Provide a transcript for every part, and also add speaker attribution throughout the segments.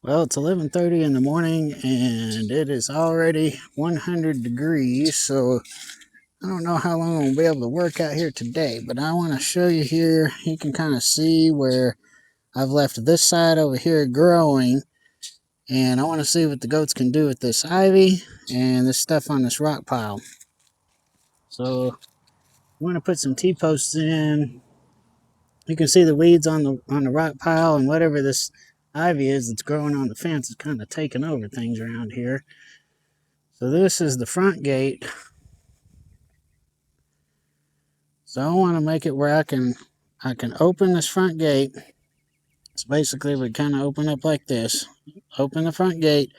Speaker 1: Well, it's 11:30 in the morning and it is already 100 degrees, so I don't know how long I'll be able to work out here today, but I want to show you here. You can kind of see where I've left this side over here growing, and I want to see what the goats can do with this ivy and this stuff on this rock pile. So I'm going to put some T-posts in. You can see the weeds on the rock pile, and whatever this ivy is that's growing on the fence is kind of taking over things around here. So this is the front gate. So I want to make it where I can open this front gate. So basically we kind of open up like this. Open the front gate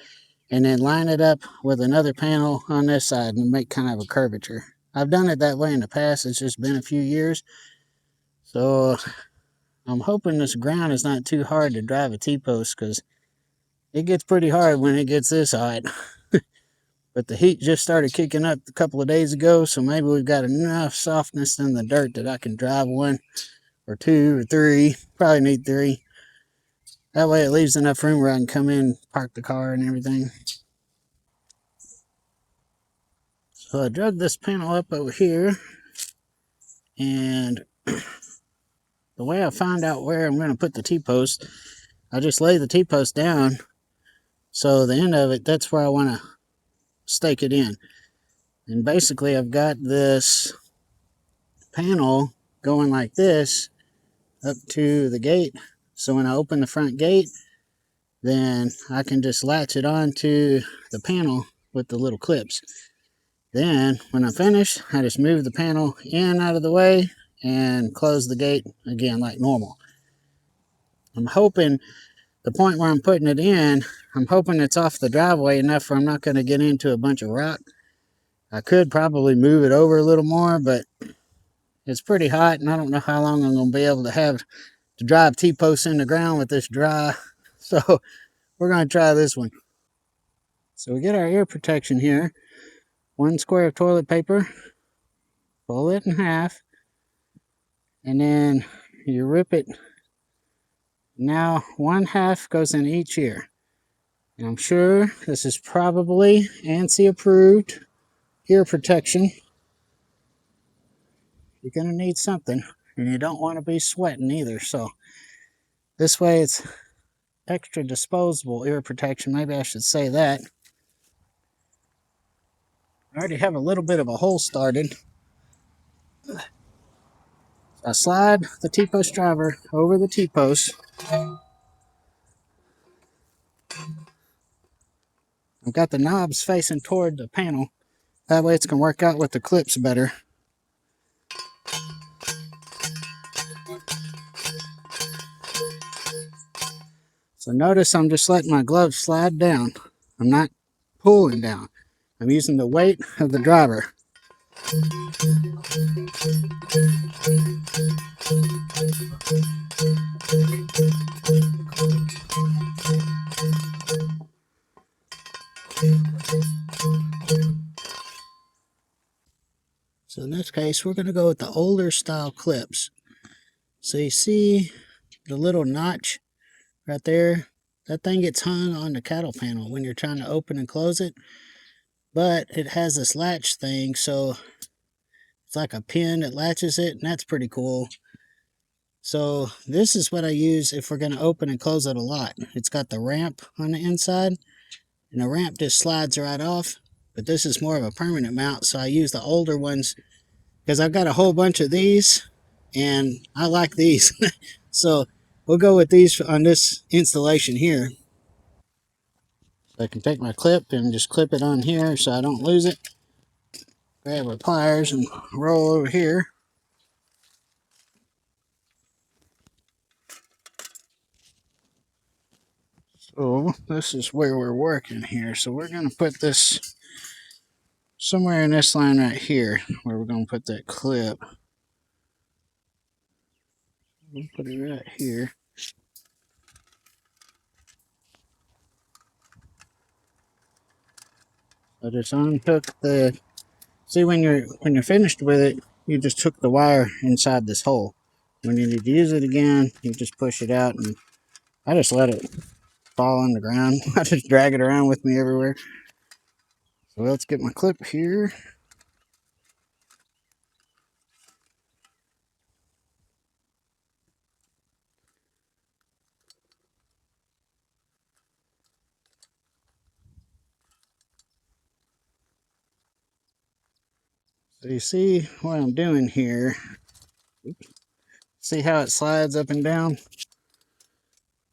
Speaker 1: and then line it up with another panel on this side and make kind of a curvature. I've done it that way in the past. It's just been a few years. So I'm hoping this ground is not too hard to drive a T-post, because it gets pretty hard when it gets this hot. But the heat just started kicking up a couple of days ago, so maybe we've got enough softness in the dirt that I can drive one or two or three. Probably need three. That way it leaves enough room where I can come in, park the car and everything. So I drug this panel up over here, and the way I found out where I'm going to put the T-post, I just lay the T-post down, so the end of it, that's where I want to stake it in. And basically I've got this panel going like this up to the gate, so when I open the front gate, then I can just latch it onto the panel with the little clips. Then when I'm finished, I just move the panel in out of the way and close the gate again like normal. I'm hoping the point where I'm putting it in, I'm hoping it's off the driveway enough where I'm not going to get into a bunch of rock. I could probably move it over a little more, but it's pretty hot, and I don't know how long I'm going to be able to have to drive T-posts in the ground with this dry. So we're going to try this one. So we get our ear protection here. 1 square of toilet paper, fold it in half, and then you rip it. Now 1/2 goes in each ear. And I'm sure this is probably ANSI approved ear protection. You're going to need something, and you don't want to be sweating either. So this way it's extra disposable ear protection. Maybe I should say that. I already have a little bit of a hole started. So I slide the T-post driver over the T-post. I've got the knobs facing toward the panel. That way it's going to work out with the clips better. So notice I'm just letting my gloves slide down. I'm not pulling down. I'm using the weight of the driver. So in this case, we're going to go with the older style clips. So you see the little notch right there? That thing gets hung on the cattle panel when you're trying to open and close it. But it has this latch thing, so it's like a pin that latches it, and that's pretty cool. So this is what I use if we're going to open and close it a lot. It's got the ramp on the inside, and the ramp just slides right off. But this is more of a permanent mount, so I use the older ones because I've got a whole bunch of these, and I like these. So we'll go with these on this installation here. So I can take my clip and just clip it on here so I don't lose it. Grab our pliers and roll over here. So this is where we're working here. So we're going to put this somewhere in this line right here where we're going to put that clip. We'll put it right here. I just unhook the, see when you're finished with it, you just hook the wire inside this hole. When you need to use it again, you just push it out, and I just let it fall on the ground. I just drag it around with me everywhere. So let's get my clip here. So you see what I'm doing here. Oops. See how it slides up and down?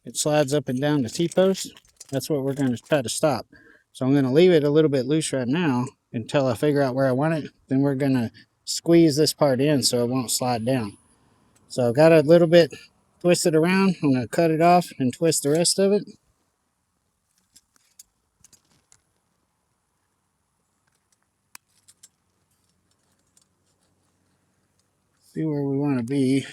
Speaker 1: It slides up and down the T-post. That's what we're going to try to stop. So I'm going to leave it a little bit loose right now until I figure out where I want it. Then we're going to squeeze this part in so it won't slide down. So I've got a little bit twisted around. I'm going to cut it off and twist the rest of it. See where we want to be.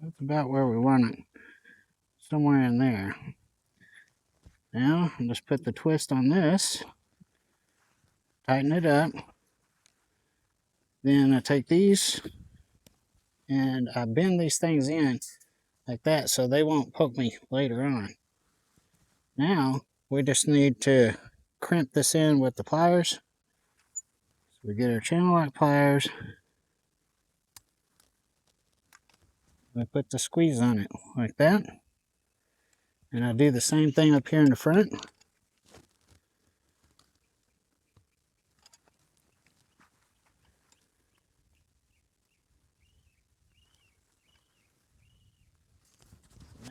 Speaker 1: That's about where we want it. Somewhere in there. Now, I'll just put the twist on this. Tighten it up. Then I take these and I bend these things in like that so they won't poke me later on. Now, we just need to crimp this in with the pliers. So we get our channel lock pliers. We put the squeeze on it like that. And I do the same thing up here in the front.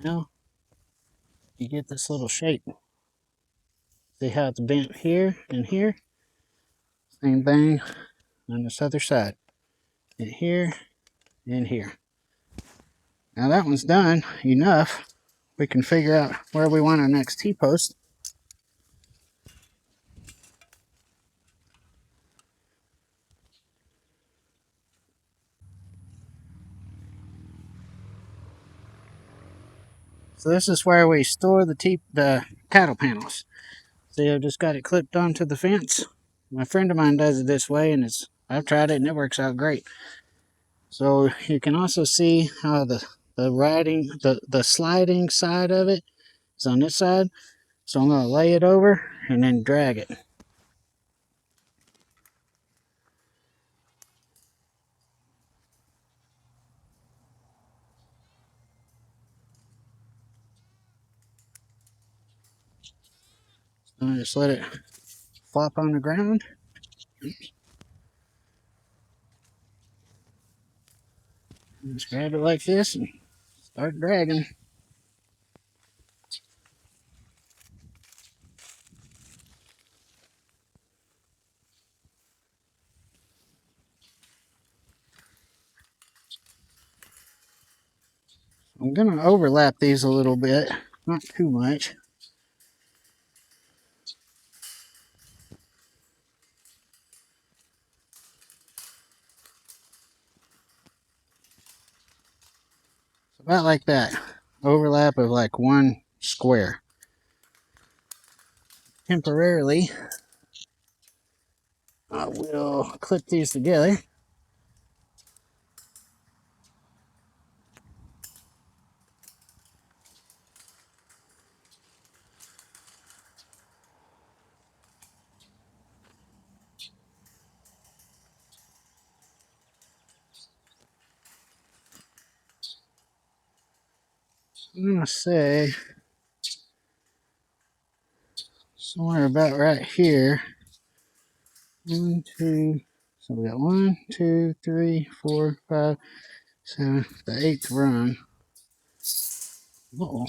Speaker 1: Now, you get this little shape. See how it's bent here and here? Same thing on this other side. And here and here. Now that one's done enough. We can figure out where we want our next T-post. So this is where we store the cattle panels. See, I've just got it clipped onto the fence. My friend of mine does it this way, and I've tried it and it works out great. So you can also see how the sliding side of it is on this side. So I'm going to lay it over and then drag it. So I just let it flop on the ground. Oops. Just grab it like this and start dragging. I'm going to overlap these a little bit, not too much. About like that. Overlap of like one square. Temporarily, I will clip these together. I'm going to say somewhere about right here. 1, 2, so we got 1, 2, 3, 4, 5, 7, the 8th run. Uh-oh.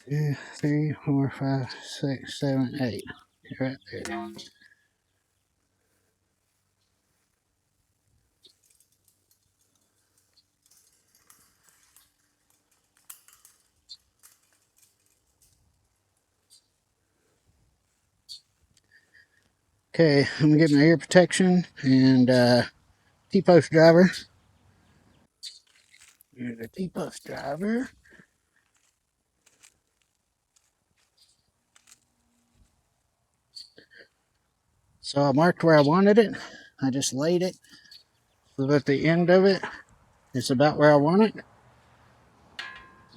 Speaker 1: 2, 3, 4, 5, 6, 7, 8. Right there. Okay, I'm gonna get my ear protection and T-post driver. Here's the T-post driver. So I marked where I wanted it. I just laid it so that the end of it is about where I want it.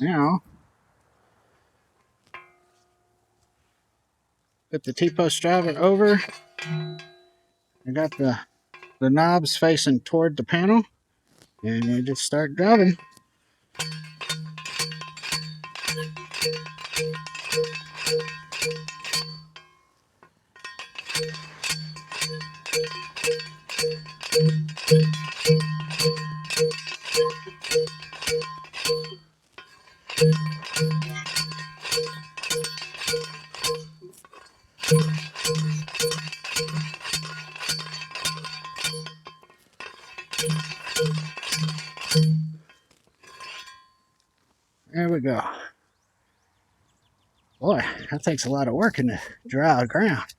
Speaker 1: Now, put the T-post driver over. I got the knobs facing toward the panel, and we just start driving. There we go. Boy, that takes a lot of work in the dry ground.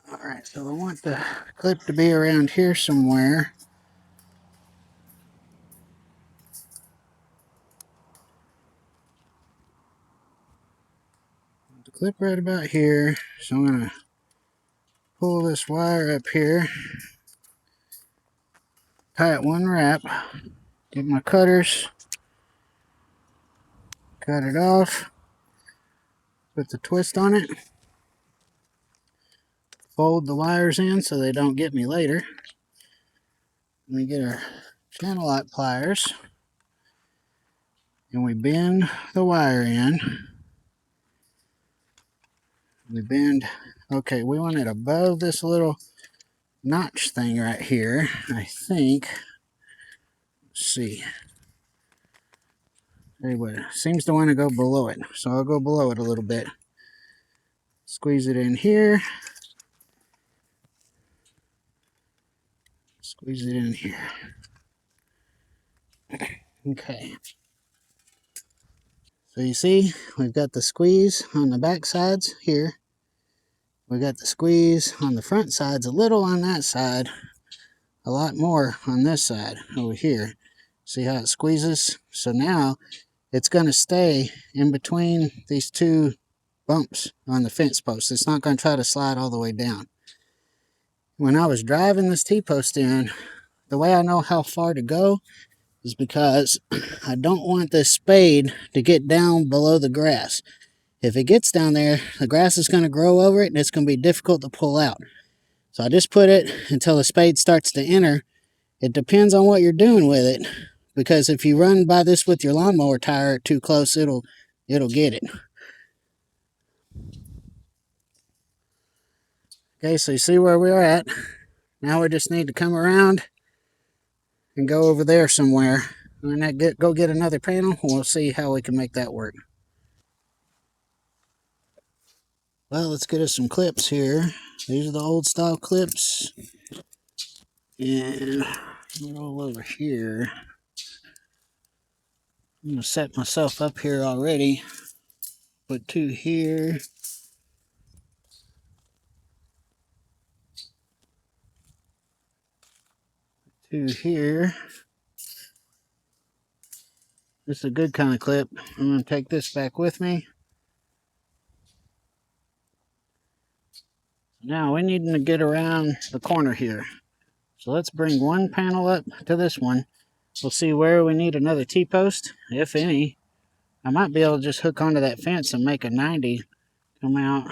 Speaker 1: Alright, so I want the clip to be around here somewhere. The clip right about here. So I'm going to pull this wire up here, tie it one wrap, get my cutters, cut it off, put the twist on it, fold the wires in so they don't get me later. We get our channel lock pliers and we bend the wire in. We bend, okay, we want it above this little notch thing right here, I think. Let's see. Anyway, seems to want to go below it, so I'll go below it a little bit. Squeeze it in here. Squeeze it in here. Okay. So you see, we've got the squeeze on the back sides here. We got the squeeze on the front sides, a little on that side, a lot more on this side over here. See how it squeezes? So now it's going to stay in between these two bumps on the fence post. It's not going to try to slide all the way down. When I was driving this T-post in, the way I know how far to go is because I don't want this spade to get down below the grass. If it gets down there, the grass is going to grow over it and it's going to be difficult to pull out. So I just put it until the spade starts to enter. It depends on what you're doing with it, because if you run by this with your lawnmower tire too close, it'll get it. Okay, so you see where we're at. Now we just need to come around and go over there somewhere. And then go get another panel, and we'll see how we can make that work. Well, let's get us some clips here. These are the old style clips. And all over here. I'm going to set myself up here already. Put two here. Two here. This is a good kind of clip. I'm going to take this back with me. Now we need to get around the corner here. So let's bring one panel up to this one. We'll see where we need another T-post, if any. I might be able to just hook onto that fence and make a 90 come out.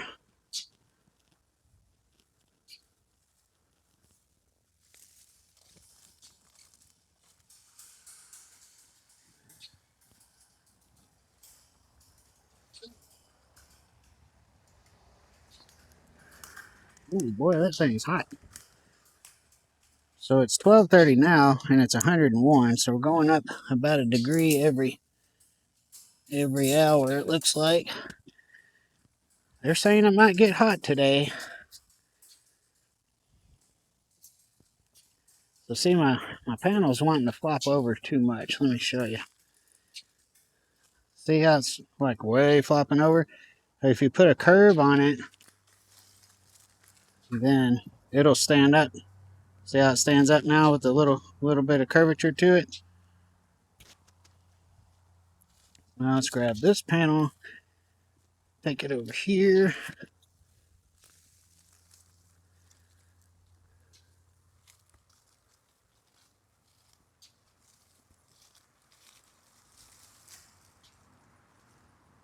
Speaker 1: Ooh, boy, that thing's hot. So it's 12:30 now, and it's 101. So we're going up about a degree every hour, it looks like. They're saying it might get hot today. So see, my panel's wanting to flop over too much. Let me show you. See how it's like way flopping over? If you put a curve on it, then it'll stand up. See how it stands up now with a little bit of curvature to it? Now let's grab this panel, take it over here.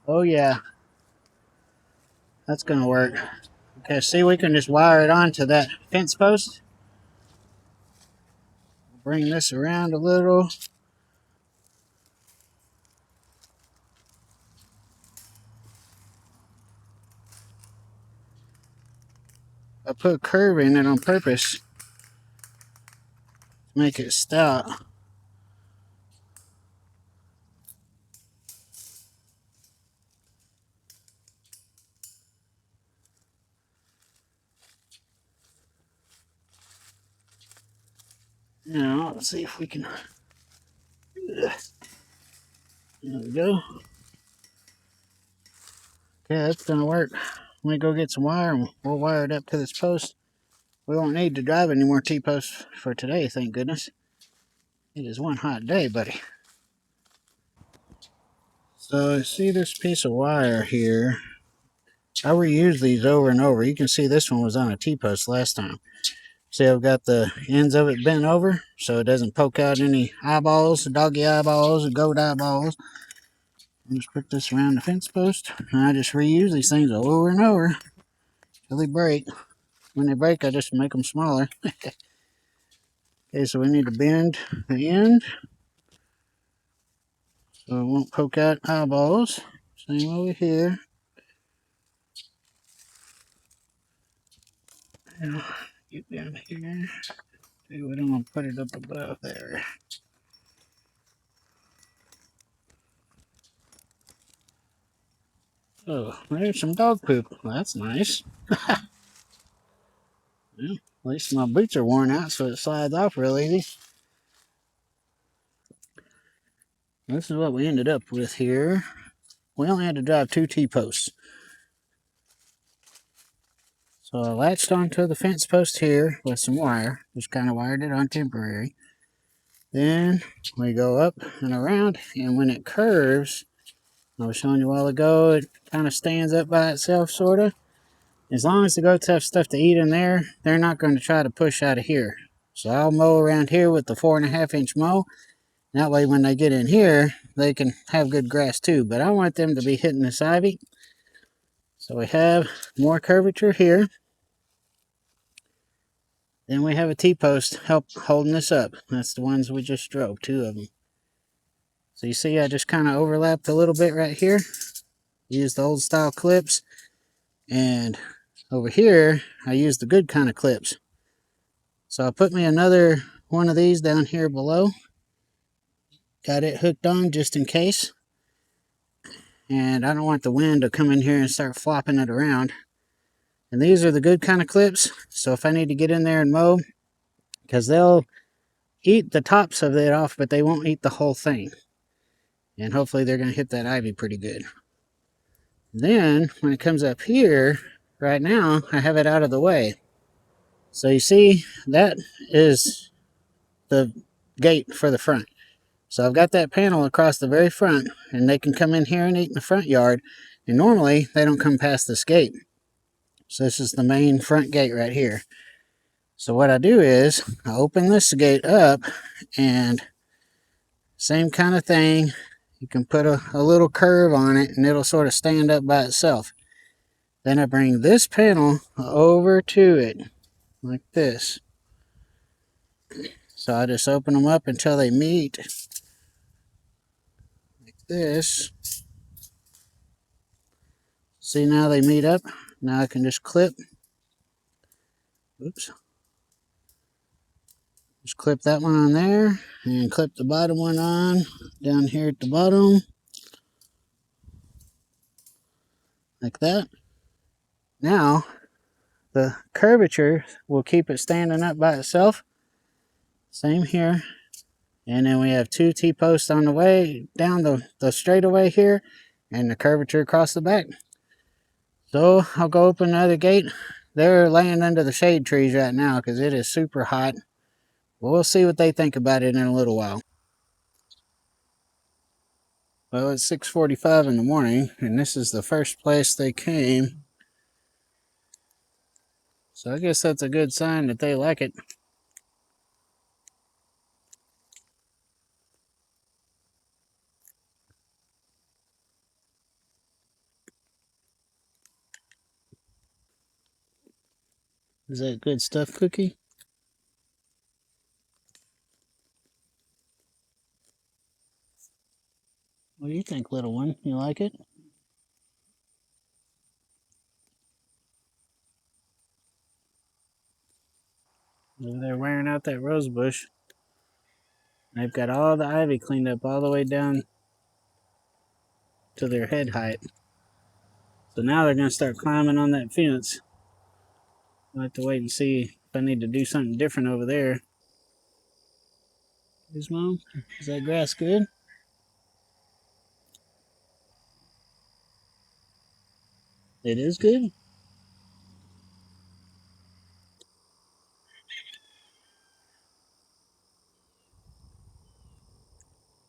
Speaker 1: Oh yeah, that's gonna work. Okay, see, we can just wire it onto that fence post. Bring this around a little. I put a curve in it on purpose to make it stout. Now, let's see if we can. There we go. Okay, that's gonna work. Let me go get some wire and we'll wire it up to this post. We won't need to drive any more T-posts for today, thank goodness. It is one hot day, buddy. So I see this piece of wire here. I reuse these over and over. You can see this one was on a T-post last time. See, I've got the ends of it bent over so it doesn't poke out any eyeballs, doggy eyeballs, or goat eyeballs. I just put this around the fence post, and I just reuse these things over and over till they break. When they break, I just make them smaller. Okay, so we need to bend the end so it won't poke out eyeballs. Same over here. Now, get down here. See what I'm going to put it up above there. Oh, there's some dog poop. Well, that's nice. Well, at least my boots are worn out, so it slides off real easy. This is what we ended up with here. We only had to drive 2 T-posts. So I latched onto the fence post here with some wire. Just kind of wired it on temporary. Then we go up and around, and when it curves, I was showing you a while ago, it kind of stands up by itself, sort of. As long as the goats have stuff to eat in there, they're not going to try to push out of here. So I'll mow around here with the 4.5-inch mow. That way when they get in here, they can have good grass too. But I want them to be hitting this ivy. So we have more curvature here. Then we have a T-post holding this up. That's the ones we just drove, 2 of them. So you see I just kind of overlapped a little bit right here. Used the old style clips. And over here, I used the good kind of clips. So I put me another one of these down here below. Got it hooked on just in case. And I don't want the wind to come in here and start flopping it around. And these are the good kind of clips. So if I need to get in there and mow, because they'll eat the tops of it off, but they won't eat the whole thing. And hopefully they're going to hit that ivy pretty good. Then when it comes up here, right now I have it out of the way. So you see, that is the gate for the front. So I've got that panel across the very front, and they can come in here and eat in the front yard. And normally they don't come past this gate. So this is the main front gate right here. So what I do is I open this gate up, and same kind of thing. You can put a little curve on it and it'll sort of stand up by itself. Then I bring this panel over to it like this. So I just open them up until they meet like this. See, now they meet up. Now I can just clip. Oops. Just clip that one on there and clip the bottom one on down here at the bottom. Like that. Now, the curvature will keep it standing up by itself. Same here. And then we have 2 T-posts on the way down the straightaway here, and the curvature across the back. So I'll go open another gate, They're laying under the shade trees right now because it is super hot. We'll see what they think about it in a little while. Well, it's 6:45 in the morning, and this is the first place they came. So I guess that's a good sign that they like it. Is that good stuff, Cookie? What do you think, little one? You like it? They're wearing out that rose bush. They've got all the ivy cleaned up all the way down to their head height. So now they're going to start climbing on that fence. I'll have to wait and see if I need to do something different over there. Is Mom? Is that grass good? It is good?